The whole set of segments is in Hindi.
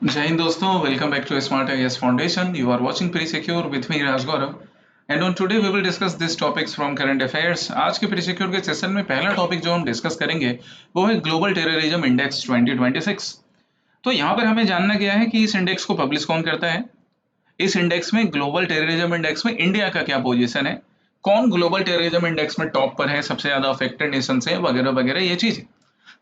जय हिंद दोस्तों, welcome back to Smart IAS Foundation. You are watching Pre-Secure with me Raj Gaurav, and on today we will discuss this topics from current affairs. आज के Pre-Secure के सेशन में पहला टॉपिक जो हम डिस्कस करेंगे वो है ग्लोबल टेररिज्म इंडेक्स 2026. तो यहाँ पर हमें जानना क्या है कि इस इंडेक्स को पब्लिश कौन करता है, इस इंडेक्स में ग्लोबल टेररिज्म इंडेक्स में इंडिया का क्या पोजीशन है, कौन ग्लोबल टेररिज्म इंडेक्स में टॉप पर है, सबसे ज्यादा अफेक्टेड नेशन है, वगैरह वगैरह ये चीजें.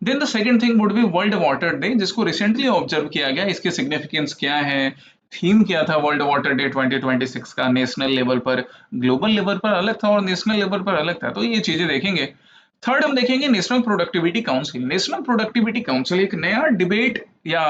Then the second thing would be World Water Day, जिसको रिसेंटली ऑब्जर्व किया गया. इसके सिग्निफिकेंस क्या है, थीम क्या था वर्ल्ड वाटर डे 2026 का. नेशनल लेवल पर, ग्लोबल लेवल पर अलग था और नेशनल लेवल पर अलग था, तो ये चीजें देखेंगे. थर्ड हम देखेंगे national productivity council. National productivity council एक नया डिबेट या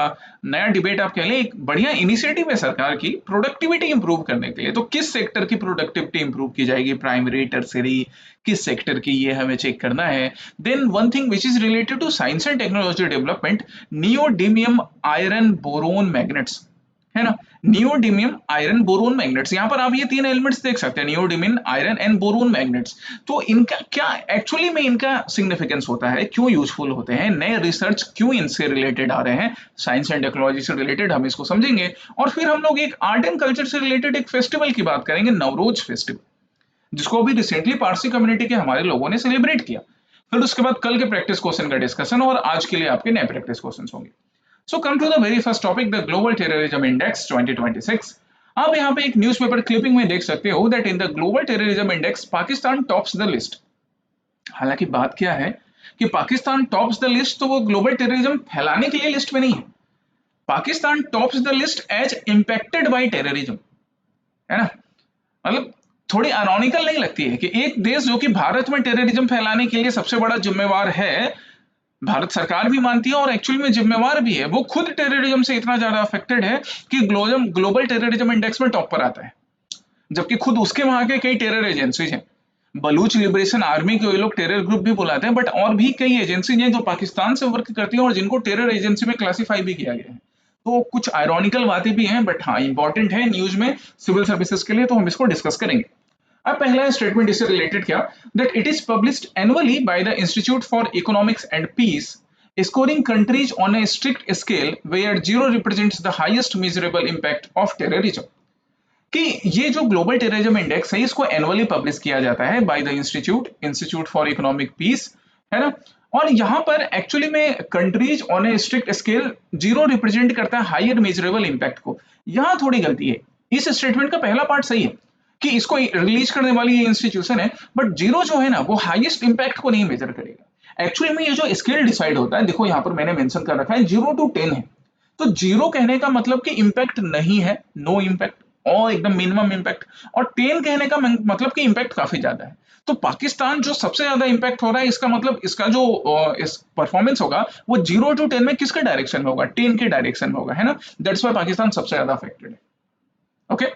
नया डिबेट आप कह लें, एक बढ़िया इनिशिएटिव है सरकार की प्रोडक्टिविटी इंप्रूव करने के लिए. तो किस सेक्टर की प्रोडक्टिविटी इंप्रूव की जाएगी, प्राइमरी, टर्सरी, किस सेक्टर की, ये हमें चेक करना है. Then one thing which is related to science and technology development, neodymium iron boron magnets, है ना. नियोडिमियम आयरन बोरोन मैग्नेट्स, यहाँ पर आप ये तीन एलिमेंट्स देख सकते हैं, नियोडिमिन, आयरन एंड बोरोन मैग्नेट्स. तो इनका क्या एक्चुअली में इनका सिग्निफिकेंस होता है, क्यों यूजफुल होते हैं, नए रिसर्च क्यों इनसे रिलेटेड आ रहे हैं, साइंस एंड टेक्नोलॉजी से रिलेटेड हम इसको समझेंगे. और फिर हम लोग एक आर्ट एंड कल्चर से रिलेटेड एक फेस्टिवल की बात करेंगे, नवरोज फेस्टिवल, जिसको अभी रिसेंटली पारसी कम्युनिटी के हमारे लोगों ने सेलिब्रेट किया. फिर उसके बाद कल के प्रैक्टिस क्वेश्चन का डिस्कशन, और आज के लिए आपके नए प्रैक्टिस क्वेश्चन होंगे. So come to the very first topic, the global terrorism index 2026. आप यहाँ पे एक न्यूज़पेपर क्लिपिंग में देख सकते हो that in the global terrorism index Pakistan tops the list. हालांकि बात क्या है कि पाकिस्तान टॉप्स द लिस्ट, तो वो ग्लोबल टेररिज्म फैलाने के लिए लिस्ट में नहीं है. Pakistan tops the list as impacted by terrorism, है ना. मतलब थोड़ी अनॉनिकल नहीं लगती है कि एक देश जो कि भारत में टेररिज्म फैलाने के लिए सबसे बड़ा जिम्मेवार है, भारत सरकार भी मानती है और एक्चुअली में जिम्मेवार भी है, वो खुद टेररिज्म से इतना ज्यादा अफेक्टेड है कि ग्लोबल ग्लोबल टेररिज्म इंडेक्स में टॉप पर आता है. जबकि खुद उसके वहां के कई टेरर एजेंसीज हैं, बलूच लिबरेशन आर्मी को ये लोग टेरर ग्रुप भी बुलाते हैं, बट और भी कई एजेंसीज हैं जो पाकिस्तान से वर्क करती हैं और जिनको टेरर एजेंसी में क्लासिफाई भी किया गया है. तो कुछ आयरॉनिकल बातें भी हैं, बट हाँ इंपॉर्टेंट है न्यूज में सिविल सर्विसेज के लिए, तो हम इसको डिस्कस करेंगे. अब पहला स्टेटमेंट इससे रिलेटेड क्या, that it is published annually by the Institute for Economics and Peace, scoring countries on a strict scale where zero represents the highest measurable impact of terrorism. कि ये जो ग्लोबल टेररिज्म इंडेक्स है इसको एनुअली पब्लिश किया जाता है by the Institute for Economic Peace, है ना. और यहाँ पर एक्चुअली में countries on a strict scale zero represent करता है हायर मेजरेबल इंपैक्ट को. यहाँ थोड़ी गलती है, इस स्टेटमेंट का पहला पार्ट सही है कि इसको रिलीज करने वाली ये इंस्टीट्यूशन है, बट जीरो जो है ना वो हाईएस्ट इंपैक्ट को नहीं मेजर करेगा. एक्चुअली में ये जो स्केल डिसाइड होता है, देखो यहाँ पर मैंने मेंशन कर रखा है 0 to 10 है. तो जीरो कहने का मतलब कि इंपैक्ट नहीं है, नो इंपैक्ट और एकदम मिनिमम इंपैक्ट, और 10 कहने का मतलब कि इंपैक्ट काफी ज्यादा है. तो पाकिस्तान जो सबसे ज्यादा इंपैक्ट हो रहा है, इसका मतलब इसका जो इस परफॉर्मेंस होगा वो 0 to 10 में किसके डायरेक्शन में होगा, 10 के डायरेक्शन में होगा, है ना. दैट्स वाई पाकिस्तान सबसे ज्यादा अफेक्टेड है. ओके,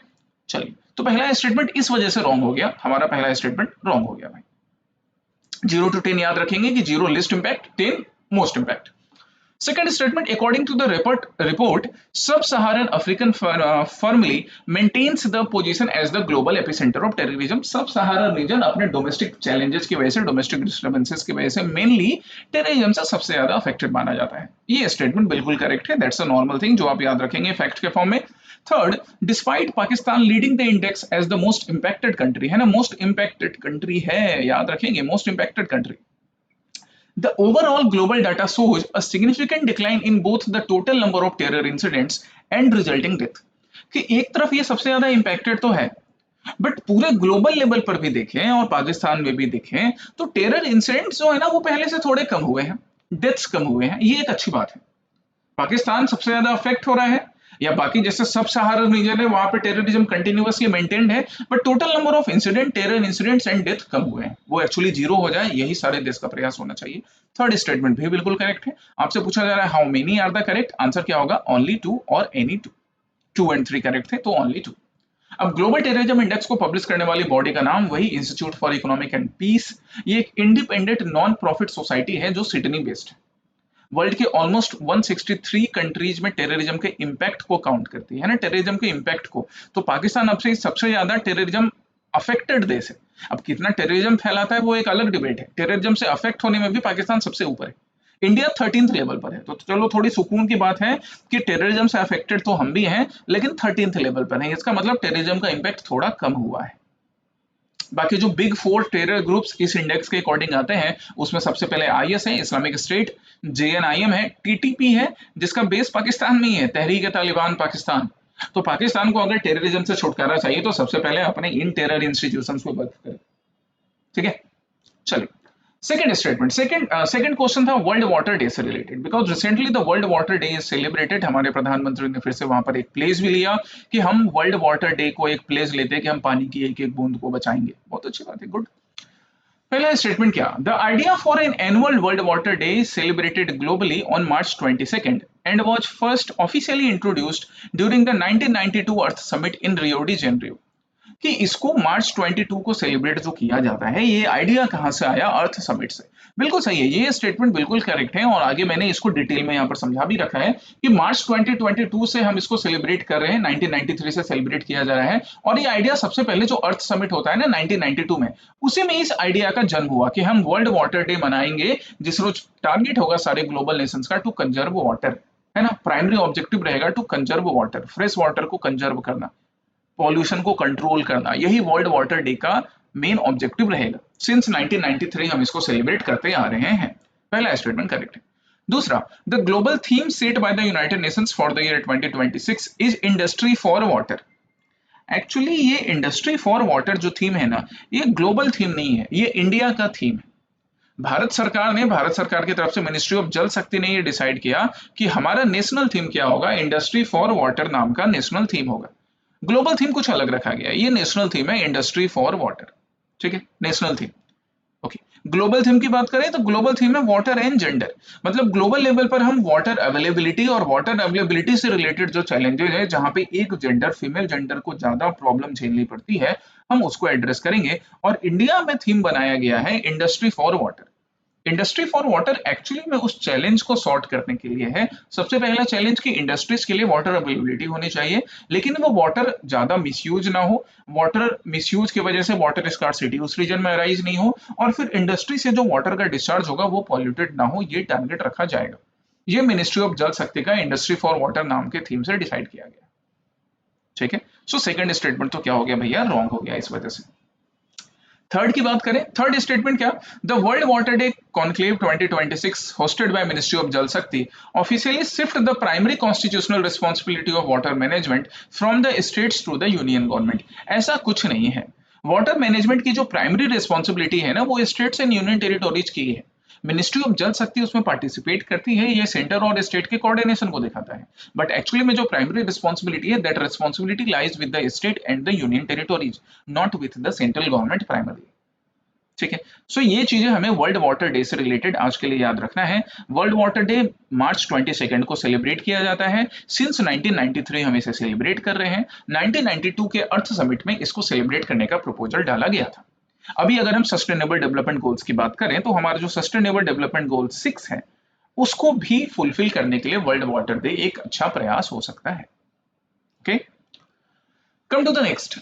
चलिए, तो पहला स्टेटमेंट इस वजह से रॉन्ग हो गया, हमारा पहला स्टेटमेंट रॉन्ग हो गया भाई. 0 to 10 याद रखेंगे कि 0 list impact, 10 most impact. Second statement, according to the report, Sub-Saharan African firmly maintains the position as the global epicenter of terrorism. Sub-Saharan region अपने domestic challenges की वजह से, domestic disturbances की वजह से mainly terrorism से सबसे ज्यादा affected माना जाता है. ये statement बिल्कुल correct है, that's a normal thing जो आप याद रखेंगे fact के form में. Third, despite Pakistan leading the index as the most impacted country, है ना, most impacted country है, याद रखेंगे most impacted country. The overall global data shows a significant decline in both the total number of terror incidents and resulting death. कि एक तरफ ये सबसे ज्यादा impacted तो है, बट पूरे ग्लोबल लेवल पर भी देखें और पाकिस्तान में भी देखें तो टेरर इंसिडेंट्स जो है ना वो पहले से थोड़े कम हुए हैं, डेथ्स कम हुए हैं, ये एक अच्छी बात है. पाकिस्तान सबसे ज्यादा अफेक्ट हो रहा है, या बाकी जैसे सब सहारन रीजन है वहां पे टेररिज्म कंटिन्यूअसली मेंटेन्ड है, but total number of incident, terror incidents and death कम हुए हैं, वो एक्चुअली जीरो हो जाए, यही सारे देश का प्रयास होना चाहिए. थर्ड स्टेटमेंट भी बिल्कुल करेक्ट है. आपसे पूछा जा रहा है how many are the correct, answer क्या होगा, ओनली 2 और एनी 2. 2 and 3 करेक्ट थे तो ओनली 2. अब ग्लोबल टेररिज्म इंडेक्स को पब्लिश करने वाली बॉडी का नाम वही Institute for Economic and Peace. ये एक इंडिपेंडेंट नॉन प्रॉफिट सोसाइटी है जो सिडनी बेस्ड है. वर्ल्ड के ऑलमोस्ट 163 कंट्रीज में टेररिज्म के इंपैक्ट को काउंट करती है ना, टेररिज्म के इंपैक्ट को. तो पाकिस्तान अब से सबसे ज्यादा टेररिज्म अफेक्टेड देश है. अब कितना टेररिज्म फैलाता है वो एक अलग डिबेट है, टेररिज्म से अफेक्ट होने में भी पाकिस्तान सबसे ऊपर है. इंडिया 13th लेवल पर है। तो चलो थोड़ी सुकून की बात है कि टेररिज्म से अफेक्टेड तो हम भी हैं, लेकिन 13th लेवल पर है। इसका मतलब टेररिज्म का इम्पैक्ट थोड़ा कम हुआ है। बाकी जो बिग फोर टेरर ग्रुप्स इस इंडेक्स के अकॉर्डिंग आते हैं, उसमें सबसे पहले आईएस है, इस्लामिक स्टेट, जेएनआईएम है, टीटीपी है जिसका बेस पाकिस्तान में ही है, तहरीक तालिबान पाकिस्तान। तो पाकिस्तान को अगर टेररिज्म से छुटकारा चाहिए तो सबसे पहले अपने इन टेरर इंस्टीट्यूशंस को बंद करें। ठीक है, चलिए सेकंड स्टेटमेंट। सेकंड क्वेश्चन था वर्ल्ड वाटर डे से related, because recently the World Water day is celebrated. हमारे प्रधानमंत्री ने फिर से वहां पर एक प्लेस भी लिया कि हम वर्ल्ड वाटर डे को एक प्लेस लेते हैं कि हम पानी की एक एक बूंद को बचाएंगे। बहुत अच्छी बात है, गुड। पहला स्टेटमेंट क्या, the idea for an annual world Water day celebrated globally on March 22 and was first officially introduced during the 1992 earth summit in Rio de Janeiro. कि इसको मार्च 22 को सेलिब्रेट जो किया जाता है, ये आइडिया कहां से आया, अर्थ समिट से। बिल्कुल सही है, ये स्टेटमेंट बिल्कुल करेक्ट है और आगे मैंने इसको डिटेल में यहाँ पर समझा भी रखा है कि मार्च 2022 से हम इसको सेलिब्रेट कर रहे हैं, 1993 से सेलिब्रेट किया जा रहा है। और ये आइडिया सबसे पहले जो अर्थ समिट होता है ना 1992 में, उसी में इस आइडिया का जन्म हुआ कि हम वर्ल्ड वाटर डे मनाएंगे, जिसमें टारगेट होगा सारे ग्लोबल नेशंस का टू कंजर्व वाटर, है ना। प्राइमरी ऑब्जेक्टिव रहेगा to conserve water, fresh water को कंजर्व करना, पॉल्यूशन को कंट्रोल करना, यही वर्ल्ड वाटर डे का मेन ऑब्जेक्टिव रहेगा। सिंस 1993 हम इसको सेलिब्रेट करते आ रहे हैं। पहला स्टेटमेंट करेक्ट है। दूसरा, the global theme set by the United Nations for the year 2026 is industry for water. Actually ये इंडस्ट्री फॉर वाटर जो थीम है ना, ये ग्लोबल थीम नहीं है, ये इंडिया का थीम है। भारत सरकार की तरफ से मिनिस्ट्री ऑफ जल शक्ति ने ये डिसाइड किया कि हमारा नेशनल थीम क्या होगा, इंडस्ट्री फॉर वाटर नाम का नेशनल थीम होगा। ग्लोबल थीम कुछ अलग रखा गया है, ये नेशनल थीम है, इंडस्ट्री फॉर वाटर। ठीक है, national theme. Okay, global theme की बात करें तो ग्लोबल थीम है वाटर एंड जेंडर। मतलब ग्लोबल लेवल पर हम वाटर अवेलेबिलिटी और वाटर अवेलेबिलिटी से रिलेटेड जो चैलेंजेस है, जहां पे एक जेंडर फीमेल जेंडर को ज्यादा प्रॉब्लम झेलनी पड़ती है, हम उसको एड्रेस करेंगे। और इंडिया में थीम बनाया गया है industry for water. Industry for water actually में उस चैलेंज को सॉर्ट करने के लिए है। सबसे पहला चैलेंज कि इंडस्ट्रीज के लिए वाटर अवेलेबिलिटी होनी चाहिए, लेकिन वो वाटर ज्यादा मिसयूज ना हो, वाटर मिसयूज की वजह से वाटर स्कार्सिटी उस रीजन में अराइज नहीं हो, और फिर इंडस्ट्री से जो वाटर का डिस्चार्ज होगा वो पॉल्यूटेड ना हो, ये टारगेट रखा जाएगा। ये मिनिस्ट्री ऑफ जल शक्ति का इंडस्ट्री फॉर वाटर नाम के थीम से डिसाइड किया गया। ठीक है, सो सेकंड स्टेटमेंट तो क्या हो गया भैया, रॉन्ग हो गया इस वजह से। थर्ड की बात करें, थर्ड स्टेटमेंट क्या, the World Water Day conclave 2026 hosted by Ministry of Jal Shakti officially shift the primary constitutional responsibility of water management from the states to the union government. ऐसा कुछ नहीं है, वाटर मैनेजमेंट की जो प्राइमरी रिस्पॉन्सिबिलिटी है ना, वो स्टेट्स एंड यूनियन टेरिटोरीज की है। मिनिस्ट्री ऑफ जल शक्ति उसमें पार्टिसिपेट करती है, ये सेंटर और स्टेट के कोऑर्डिनेशन को दिखाता है, बट एक्चुअली में जो प्राइमरी रिस्पॉन्सिबिलिटी है, that responsibility lies with the state and the union territories, not with the central government primary. ठीक है, सो ये चीजें हमें वर्ल्ड वाटर डे से रिलेटेड आज के लिए याद रखना है। वर्ल्ड वाटर डे मार्च 22 को सेलिब्रेट किया जाता है। सिंस 1993 हम इसे सेलिब्रेट कर रहे हैं। 1992 के अर्थ समिट में इसको सेलिब्रेट करने का प्रपोजल डाला गया था। अभी अगर हम सस्टेनेबल डेवलपमेंट गोल्स की बात करें तो हमारा जो सस्टेनेबल डेवलपमेंट गोल 6 है, उसको भी फुलफिल करने के लिए वर्ल्ड वाटर डे एक अच्छा प्रयास हो सकता है। Okay, come to the next,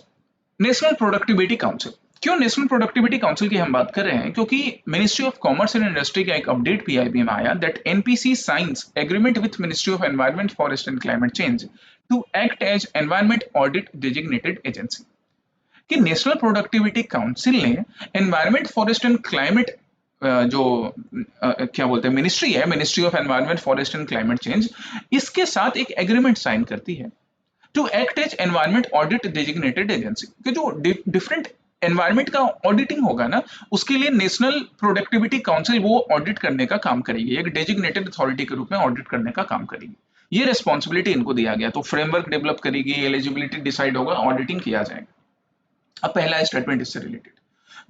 National productivity Council. क्यों नेशनल प्रोडक्टिविटी काउंसिल की हम बात कर रहे हैं, क्योंकि Ministry of commerce and Industry का एक अपडेट पीआईबी में आया that NPC signs agreement with Ministry of Environment forest and climate Change to act as environment audit designated agency. कि नेशनल प्रोडक्टिविटी काउंसिल ने एनवायरनमेंट फॉरेस्ट एंड क्लाइमेट जो क्या बोलते हैं मिनिस्ट्री है, ministry of Environment forest and climate change, इसके साथ एक एग्रीमेंट साइन करती है to act as environment audit designated agency. कि जो डिफरेंट एनवायरनमेंट का ऑडिटिंग होगा ना, उसके लिए नेशनल प्रोडक्टिविटी काउंसिल वो ऑडिट करने का काम करेगी, एक डेजिग्नेटेड अथॉरिटी के रूप में ऑडिट करने का काम करेगी। ये रिस्पॉन्सिबिलिटी इनको दिया गया, तो फ्रेमवर्क डेवलप करेगी, एलिजिबिलिटी डिसाइड होगा, ऑडिटिंग किया जाएगा। अब पहला स्टेटमेंट इससे related,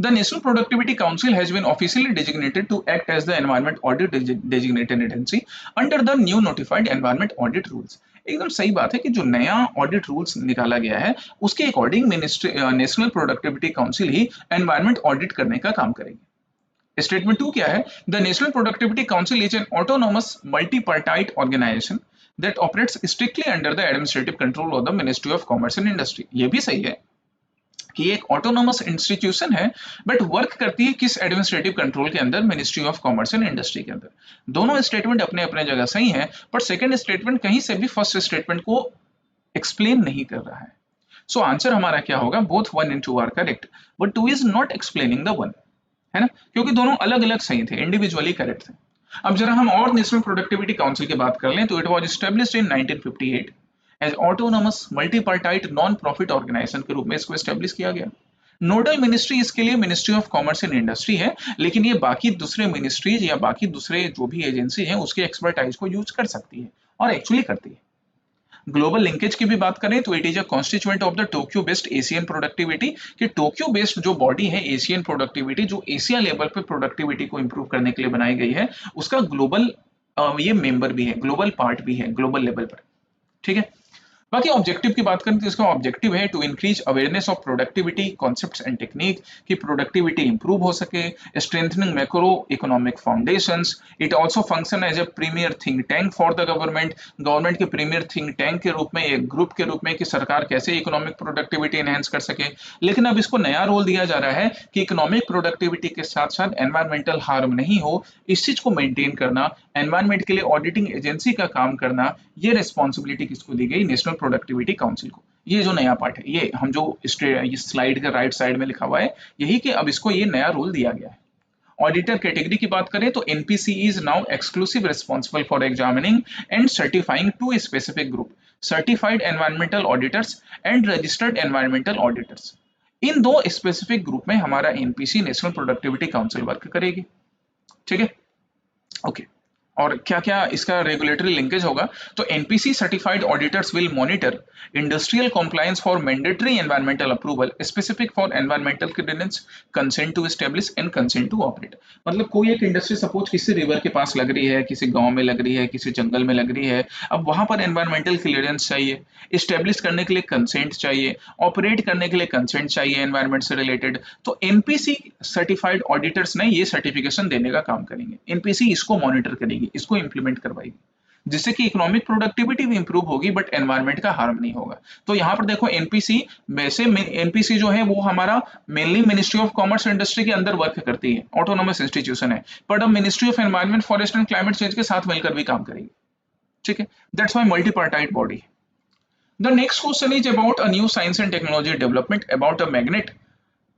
the national productivity Council has been officially designated to act as the environment audit designated agency under the new notified environment audit rules. एकदम सही बात है कि जो नया ऑडिट रूल्स निकाला गया है, उसके according ministry national productivity council ही एनवायरनमेंट ऑडिट करने का काम करेगी। स्टेटमेंट 2 क्या है, the national productivity council is an autonomous multipartite organisation that operates strictly under the administrative control of the ministry of commerce and industry. ये भी सही है, कि ये एक ऑटोनोमस इंस्टीट्यूशन है, बट वर्क करती है किस एडमिनिस्ट्रेटिव कंट्रोल के अंदर? Ministry of commerce and industry के अंदर। दोनों स्टेटमेंट अपने अपने जगह सही है, बट सेकंड स्टेटमेंट कहीं से भी फर्स्ट स्टेटमेंट को एक्सप्लेन नहीं कर रहा है। सो आंसर हमारा क्या होगा? Both 1 and 2 are correct, but 2 is not explaining the 1, है ना, क्योंकि दोनों अलग अलग सही थे, इंडिविजुअली करेक्ट थे। अब जरा हम और नेशनल प्रोडक्टिविटी काउंसिल की बात कर लें तो it was established in 1958 as autonomous multipartite non profit organisation के रूप में इसको एस्टैब्लिश किया गया। नोडल मिनिस्ट्री इसके लिए ministry of commerce and industry है, लेकिन ये बाकी दूसरे मिनिस्ट्रीज या बाकी दूसरे जो भी एजेंसी है उसके एक्सपर्टाइज को यूज कर सकती है और एक्चुअली करती है। ग्लोबल लिंकेज की भी बात करें तो it is a constituent of the Tokyo based Asian productivity, कि टोक्यो बेस्ड जो बॉडी है एशियन प्रोडक्टिविटी, जो एशिया लेवल पे प्रोडक्टिविटी को इंप्रूव करने के लिए बनाई गई है, उसका ग्लोबल ये मेंबर भी है, ग्लोबल पार्ट भी है ग्लोबल लेवल पर। ठीक है, बाकी ऑब्जेक्टिव की बात करें तो इसका ऑब्जेक्टिव है to increase awareness of productivity concepts and technique, कि प्रोडक्टिविटी इंप्रूव हो सके, strengthening macro economic foundations. It also function as a premier think tank for the government, government के प्रीमियर थिंक टैंक के रूप में, एक ग्रुप के रूप में, कि सरकार कैसे इकोनॉमिक प्रोडक्टिविटी एनहेंस कर सके। लेकिन अब इसको नया रोल दिया जा रहा है कि इकोनॉमिक प्रोडक्टिविटी के साथ साथ एनवायरमेंटल हार्म नहीं हो, इस चीज को मेंटेन करना, एनवायरमेंट के लिए ऑडिटिंग एजेंसी का काम करना, ये रिस्पॉन्सिबिलिटी किसको दी गई? नेशनल प्रोडक्टिविटी काउंसिल को। ये जो नया पार्ट है, ये हम जो इस स्लाइड के राइट साइड में लिखा हुआ है यही, कि अब इसको ये नया रोल दिया गया है। ऑडिटर कैटेगरी की बात करें तो NPC is now exclusive responsible for examining and certifying two specific group, certified environmental auditors and registered environmental auditors. इन दो स्पेसिफिक ग्रुप में हमारा NPC national productivity council work करेगी। ठीक है, ओके। और क्या क्या इसका रेगुलेटरी लिंकेज होगा? तो NPC certified auditors will monitor industrial compliance for mandatory environmental approval specific for environmental clearance, consent to establish and consent to operate. मतलब कोई एक इंडस्ट्री सपोज किसी रिवर के पास लग रही है, किसी गांव में लग रही है, किसी जंगल में लग रही है, अब वहां पर एनवायरमेंटल क्लियरेंस चाहिए, इस्टेब्लिश करने के लिए कंसेंट चाहिए, ऑपरेट करने के लिए कंसेंट चाहिए एनवायरमेंट से रिलेटेड, तो एनपीसी सर्टिफाइड ऑडिटर्स ने ये सर्टिफिकेशन देने का काम करेंगे। एनपीसी इसको मॉनिटर करेगी, इसको इंप्लीमेंट करवाएगी, जिससे कि इकोनॉमिक प्रोडक्टिविटी भी इंप्रूव होगी बट एनवायरमेंट का हार्म नहीं होगा। तो यहाँ पर देखो एनपीसी, वैसे एनपीसी जो है वो हमारा mainly ministry of commerce industry के अंदर वर्क करती है, ऑटोनोमस इंस्टीट्यूशन है, बट अब ministry of environment forest and climate change के साथ मिलकर भी काम करेगी। ठीक है, that's why multipartite body. The next question is about a new science and technology development about a magnet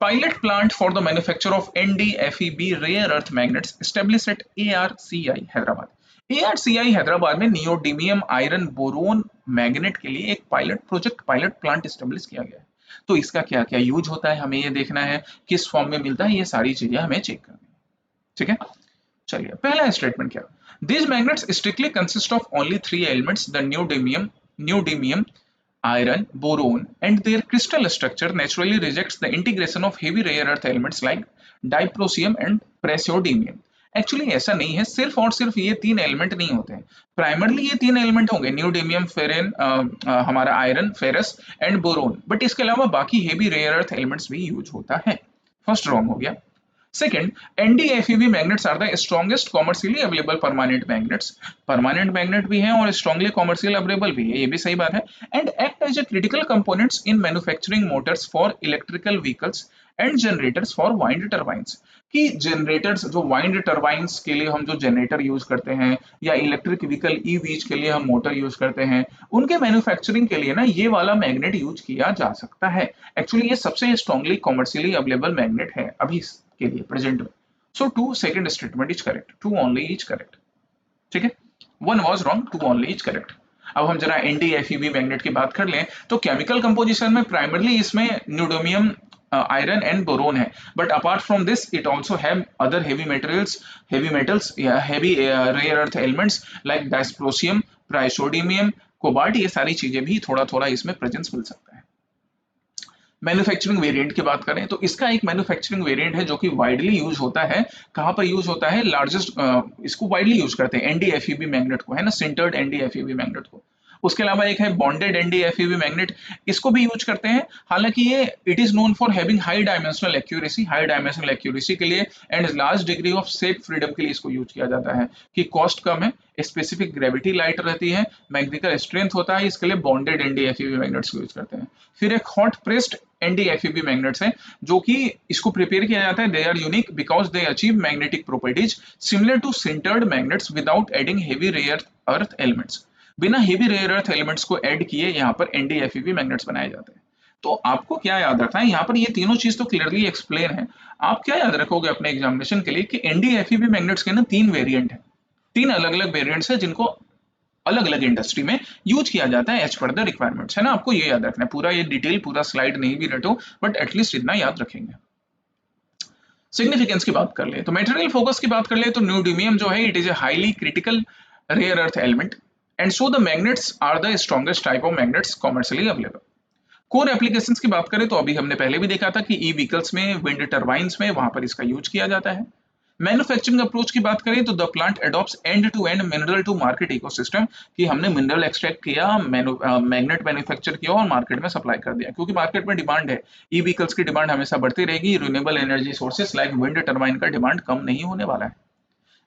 pilot plant for the manufacture of NdFeB rare earth magnets established at ARCI Hyderabad. ARCI Hyderabad में नियोडिमियम आयरन बोरोन मैग्नेट के लिए एक पायलट प्लांट एस्टेब्लिश किया गया है। तो इसका क्या क्या यूज होता है हमें ये देखना है, किस फॉर्म में मिलता है, ये सारी चीजें हमें चेक करनी है। ठीक है, चलिए पहला स्टेटमेंट क्या? These magnets strictly consist of only three elements: the neodymium, iron, boron, and their crystal structure naturally rejects the integration of heavy rare earth elements like dysprosium and praseodymium। Actually ऐसा नहीं है, सिर्फ और सिर्फ ये तीन एलिमेंट नहीं होते हैं, प्राइमरली ये तीन एलिमेंट होंगे, न्यूडीमियम, फेरेन, हमारा iron, ferrous and boron, but इसके अलावा बाकी हेवी रेयर अर्थ एलिमेंट्स भी यूज होता है। फर्स्ट रॉन्ग हो गया। Second, NdFeB magnets are the strongest commercially available permanent magnets। permanent magnet भी हैं और strongly commercially available भी है, ये भी सही बात है। And act as a critical components in manufacturing motors for electrical vehicles and generators for wind turbines। कि जनरेटर्स, जो वाइंड टर्बाइंस के लिए हम जो जनरेटर यूज करते हैं, या इलेक्ट्रिक व्हीकल ईवीज के लिए हम मोटर यूज करते हैं, उनके मैन्युफैक्चरिंग के लिए ना ये वाला मैग्नेट यूज किया जा सकता है। एक्चुअली ये सबसे स्ट्रांगली कमर्शियली अवेलेबल मैग्नेट है अभी के लिए प्रेजेंट में। So two second statement is correct, two only is correct. ठीक है, one was wrong, two only is correct. अब हम जरा NdFeB मैग्नेट की बात कर लें तो केमिकल कंपोजिशन में प्राइमरली इसमें न्यूडोमियम, आयरन एंड बोरोन है, but apart from this it also have other heavy metals या heavy rare earth elements like dysprosium, praseodymium, cobalt, ये सारी चीजें भी थोड़ा थोड़ा इसमें प्रेजेंस मिल सकता है। मैन्युफैक्चरिंग वेरिएंट की बात करें तो इसका एक मैन्युफैक्चरिंग वेरिएंट है जो कि वाइडली यूज होता है। कहां पर यूज होता है? लार्जेस्ट, इसको वाइडली यूज करते हैं NdFeB मैग्नेट को, है ना, सिंटर्ड NdFeB मैग्नेट को। उसके अलावा एक है बॉन्डेड NdFeB मैग्नेट, इसको भी यूज करते हैं। हालांकि ये it is known for having high dimensional accuracy के लिए and large degree of safe freedom के लिए इसको यूज किया जाता है, कि कॉस्ट कम है, स्पेसिफिक ग्रेविटी लाइट रहती है, मैग्नेटिकल स्ट्रेंथ होता है, इसके लिए बॉन्डेड NdFeB मैग्नेट्स को यूज करते हैं। फिर एक हॉट प्रेस्ड NdFeB मैग्नेट्स है, जो कि इसको प्रिपेयर किया जाता है, they are unique because they achieve magnetic properties similar to sintered magnets without adding heavy rare earth elements. बिना हेवी रेयर अर्थ एलिमेंट्स को ऐड किए यहाँ पर NdFeB मैग्नेट्स बनाए जाते हैं। तो आपको क्या याद रखना है, यहाँ पर ये तीनों चीज तो क्लियरली एक्सप्लेन है। आप क्या याद रखोगे अपने एग्जामिनेशन के लिए कि NdFeB मैग्नेट्स के ना 3 वेरिएंट है, 3 अलग अलग वेरिएंट्स है, जिनको अलग अलग इंडस्ट्री में यूज किया जाता है एज पर द रिक्वायरमेंट्स, है ना। आपको ये याद रखना है, पूरा ये डिटेल पूरा स्लाइड नहीं भी रटो, बट एटलीस्ट इतना याद रखेंगे। सिग्निफिकेंस की बात कर ले तो मेटेरियल फोकस की बात कर ले तो न्यूडीमियम जो है it is a highly critical rare earth element and so the magnets are the strongest type of magnets commercially available. Core applications की बात करें तो अभी हमने पहले भी देखा था कि ई व्हीकल्स में, विंड टर्बाइंस में, वहां पर इसका यूज किया जाता है। मैन्युफैक्चरिंग अप्रोच की बात करें तो the plant adopts end to end mineral to market ecosystem, कि हमने मिनरल एक्सट्रैक्ट किया, मैग्नेट मैन्युफैक्चर किया और मार्केट में सप्लाई कर दिया, क्योंकि मार्केट में डिमांड है, ई व्हीकल्स की डिमांड हमेशा बढ़ती रहेगी, renewable energy sources like wind turbine का डिमांड कम नहीं होने वाला है।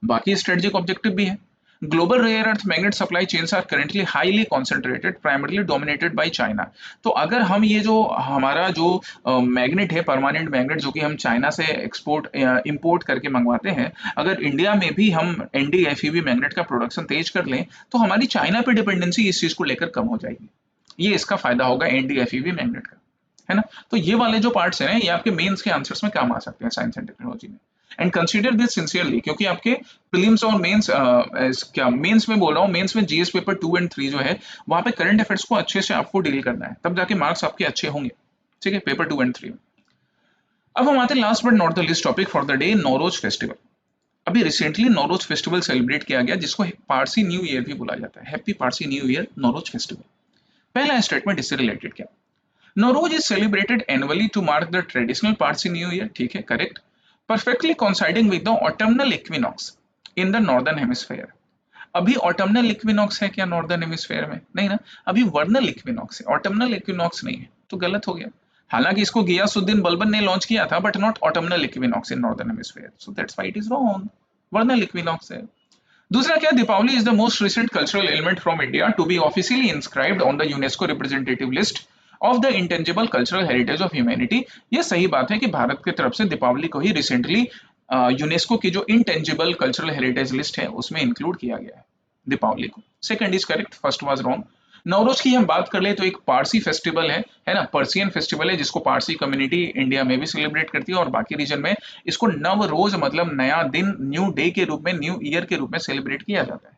बाकी स्ट्रेटेजिक ऑब्जेक्टिव भी है। Global rare earth magnet supply chains are currently highly concentrated, primarily dominated by China. तो अगर हम ये जो हमारा जो मैग्नेट है, परमानेंट मैग्नेट, जो कि हम चाइना से एक्सपोर्ट इंपोर्ट करके मंगवाते हैं, अगर इंडिया में भी हम NdFeB मैग्नेट का प्रोडक्शन तेज कर लें तो हमारी चाइना पे डिपेंडेंसी इस चीज को लेकर कम हो जाएगी। ये इसका फायदा होगा NdFeB मैग्नेट का, है ना। तो ये वाले जो पार्ट्स हैं ये आपके मेंस के आंसर्स में काम आ सकते हैं साइंस एंड टेक्नोलॉजी में। एंड कंसीडर दिस सिंसियरली, क्योंकि आपके प्रीलिम्स और मेंस, क्या मेंस में बोल रहा हूँ, मेंस में जीएस पेपर 2 एंड 3 जो है वहां पे करंट अफेयर्स को अच्छे से आपको डील करना है, तब जाके मार्क्स आपके अच्छे होंगे, ठीक है, पेपर 2 एंड 3 में। अब हम आते हैं last but not the least topic for the day, Nowruz festival. अभी रिसेंटली नौरोज फेस्टिवल सेलिब्रेट किया गया, जिसको पारसी न्यू ईयर भी बोला जाता है। Happy Parsi new year Nowruz festival. पहला स्टेटमेंट इससे रिलेटेड क्या, Nowruz is celebrated annually to mark the traditional Parsi New Year, ठीक है, correct, perfectly coinciding with the autumnal equinox in the northern hemisphere। अभी ऑटमनल इक्विनॉक्स है क्या नॉर्दर्न हेमिस्फीयर में? नहीं ना, अभी वर्नल इक्विनॉक्स है, ऑटमनल इक्विनॉक्स नहीं है, तो गलत हो गया। हालांकि इसको गियासुद्दीन बलबन ने लॉन्च किया था, but not autumnal equinox in northern hemisphere, so that's why it is wrong, vernal equinox है। दूसरा क्या, Deepavali is the most recent cultural element from India to be officially inscribed on the UNESCO representative list of the intangible cultural heritage of humanity. ये सही बात है कि भारत की तरफ से दीपावली को ही रिसेंटली यूनेस्को की जो इंटेंजिबल कल्चरल हेरिटेज लिस्ट है उसमें इंक्लूड किया गया है दीपावली को। Second is correct, first was wrong. Navroz की हम बात कर ले तो एक पारसी फेस्टिवल है ना, पर्सियन फेस्टिवल है, जिसको पारसी कम्युनिटी इंडिया में भी सेलिब्रेट करती है और बाकी रीजन में इसको नवरोज मतलब नया दिन, न्यू डे के रूप में, न्यू ईयर के रूप में सेलिब्रेट किया जाता है।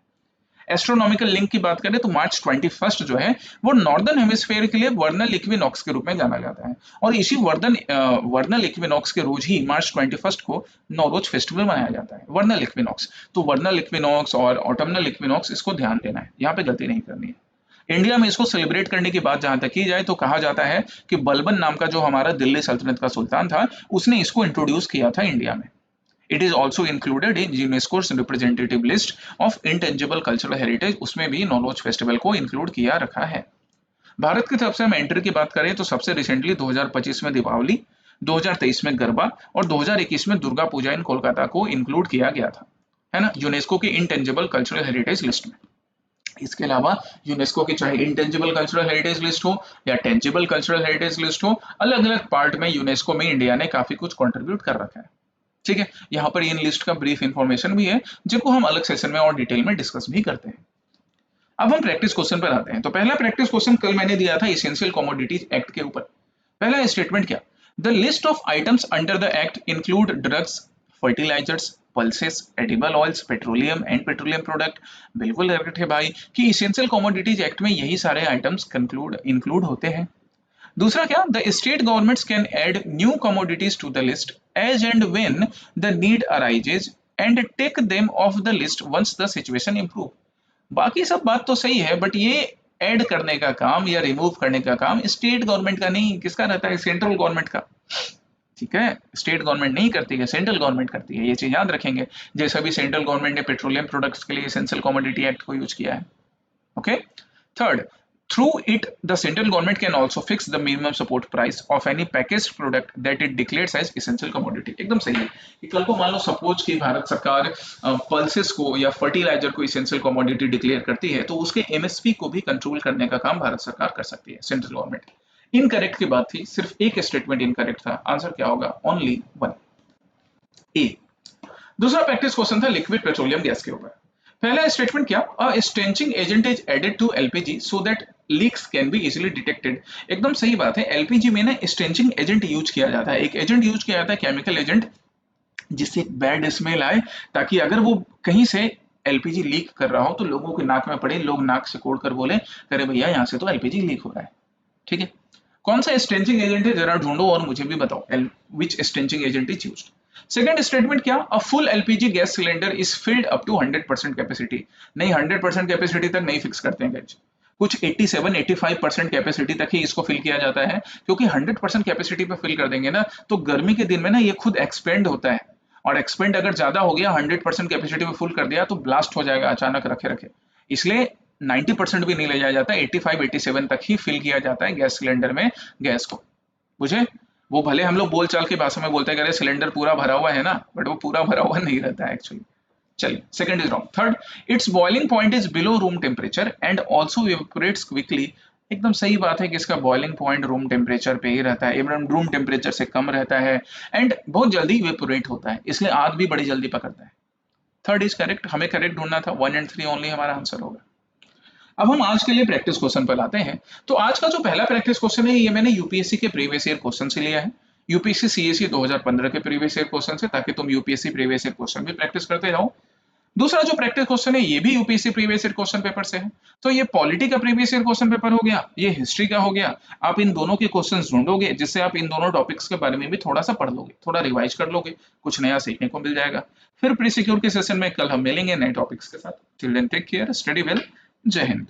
एस्ट्रोनॉमिकल लिंक की बात करें तो मार्च 21 जो है वो नॉर्दर्न हेमिस्फीयर के लिए वर्नल इक्विनॉक्स के रूप में जाना जाता है, और इसी वर्नल इक्विनॉक्स के रोज ही मार्च 21 को नौरोज फेस्टिवल मनाया जाता है, वर्नल इक्विनॉक्स। तो वर्नल इक्विनॉक्स और ऑटमनल इक्विनॉक्स, इसको ध्यान देना है, यहाँ पे गलती नहीं करनी है। इंडिया में इसको सेलिब्रेट करने की बात जहां तक की जाए तो कहा जाता है कि बलबन नाम का जो हमारा दिल्ली सल्तनत का सुल्तान था, उसने इसको इंट्रोड्यूस किया था इंडिया में। It is also included in UNESCO's representative list of intangible cultural heritage, उसमें भी नौरोज फेस्टिवल को इंक्लूड किया रखा है। भारत की तरफ से हम एंट्री की बात करें तो सबसे रिसेंटली 2025 में दीपावली, 2023 में गरबा और 2021 में दुर्गा पूजा इन कोलकाता को इंक्लूड किया गया था, है ना, यूनेस्को की इंटेंजिबल कल्चरल हेरिटेज लिस्ट में। इसके अलावा यूनेस्को की चाहे इंटेंजिबल कल्चरल हेरिटेज लिस्ट हो या टेंजिबल कल्चरल हेरिटेज लिस्ट हो, अलग अलग पार्ट में यूनेस्को में इंडिया ने काफी कुछ कंट्रीब्यूट कर रखा है, ठीक है। यहाँ पर इन लिस्ट का ब्रीफ इंफॉर्मेशन भी है, जिनको हम अलग सेशन में और डिटेल में डिस्कस भी करते हैं। अब हम प्रैक्टिस क्वेश्चन पर आते हैं। तो पहला प्रैक्टिस क्वेश्चन कल मैंने दिया था एसेंशियल कमोडिटीज एक्ट के ऊपर। पहला स्टेटमेंट क्या, the list of items under the act include drugs, fertilisers, pulses, edible oils, petroleum and petroleum product. बिल्कुल करेक्ट है भाई कि एसेंशियल कमोडिटीज एक्ट में यही सारे आइटम्स इंक्लूड होते हैं। दूसरा क्या, the state governments can add new commodities to the list as and when the need arises and take them off the list once the situation improve. बाकी सब बात तो सही है, बट ये ऐड करने का काम या रिमूव करने का काम स्टेट गवर्नमेंट का नहीं, किसका रहता है, सेंट्रल गवर्नमेंट का, ठीक है। स्टेट गवर्नमेंट नहीं करती है, सेंट्रल गवर्नमेंट करती है, ये चीज याद रखेंगे। जैसा भी सेंट्रल गवर्नमेंट ने पेट्रोलियम प्रोडक्ट्स के लिए एसेंशियल कमोडिटी एक्ट को यूज किया है, okay. Third, through it the central government can also fix the minimum support price of any packaged product that it declares as essential commodity. एकदम सही है कि कल को मान लो सपोज कि भारत सरकार पल्सेस को या फर्टिलाइजर को एसेंशियल कमोडिटी डिक्लेयर करती है, तो उसके एमएसपी को भी कंट्रोल करने का काम भारत सरकार कर सकती है, सेंट्रल गवर्नमेंट। इनकरेक्ट की बात थी, सिर्फ एक स्टेटमेंट इनकरेक्ट था, आंसर क्या होगा? Only one, A. दूसरा प्रैक्टिस क्वेश्चन था लिक्विड पेट्रोलियम गैस के ऊपर। पहला स्टेटमेंट क्या? A stenching agent is added to LPG so that leaks can be easily detected. एकदम सही बात है, एलपीजी में ना स्टेंचिंग एजेंट यूज किया जाता है, एक एजेंट यूज किया जाता है, केमिकल एजेंट, जिससे एक बैड स्मेल आए, ताकि अगर वो कहीं से एलपीजी लीक कर रहा हो तो लोगों के नाक में पड़े, लोग नाक से कोड़ कर बोले, अरे भैया यहाँ से तो एलपीजी लीक हो रहा है। ठीक है, कौन सा स्टेंचिंग एजेंट है जरा ढूंढो और मुझे भी बताओ, which stenching agent is used. Second statement क्या? A full LPG gas cylinder is filled up to 100% capacity. नहीं, 100% कैपेसिटी तक नहीं फिक्स करते हैं गाइस, कुछ 87-85% कैपेसिटी तक ही इसको फिल किया जाता है, क्योंकि 100% कैपेसिटी पे फिल कर देंगे ना तो गर्मी के दिन में ना ये खुद एक्सपेंड होता है, और एक्सपेंड अगर ज्यादा हो गया, 100% कैपेसिटी पे फुल कर दिया तो ब्लास्ट हो जाएगा अचानक रखे रखे। इसलिए 90% भी नहीं ले जाया जाता, 85-87 तक ही फिल किया जाता है गैस सिलेंडर में गैस को, बुझे? वो भले हम लोग बोल चाल की भाषा में बोलते हैं, अरे सिलेंडर पूरा भरा हुआ है ना, बट वो पूरा भरा हुआ नहीं रहता है एक्चुअली। चलिए, second is wrong. Third, it's boiling point is below room temperature and also evaporates quickly. एकदम सही बात है कि इसका बॉइलिंग पॉइंट रूम टेम्परेचर पे ही रहता है, इवन रूम टेम्परेचर से कम रहता है, एंड बहुत जल्दी इवेपोरेट होता है, इसलिए आग भी बड़ी जल्दी पकड़ता है। थर्ड इज करेक्ट, हमें करेक्ट ढूंढना था, 1 एंड 3 ओनली हमारा आंसर होगा। अब हम आज के लिए प्रैक्टिस क्वेश्चन पर लाते हैं। तो आज का जो पहला प्रैक्टिस क्वेश्चन है ये मैंने यूपीएससी के प्रीवियस ईयर क्वेश्चन से लिया है, यूपीएससी सीएसई 2015 के प्रीवियस ईयर क्वेश्चन से, ताकि तुम यूपीएससी प्रीवियस ईयर क्वेश्चन भी प्रैक्टिस करते जाओ। दूसरा जो प्रैक्टिस क्वेश्चन है ये भी UPSC previous year question paper से है। तो ये पॉलिटी का प्रीवियस ईयर क्वेश्चन पेपर हो गया, ये हिस्ट्री का हो गया। आप इन दोनों के क्वेश्चंस ढूंढोगे, जिससे आप इन दोनों टॉपिक्स के बारे में भी थोड़ा सा पढ़ लोगे, थोड़ा रिवाइज कर लोगे, कुछ नया सीखने को मिल जाएगा। फिर प्री सिक्योर के सेशन में कल हम मिलेंगे नए टॉपिक्स के साथ। Till then take care, study well, जय हिंद।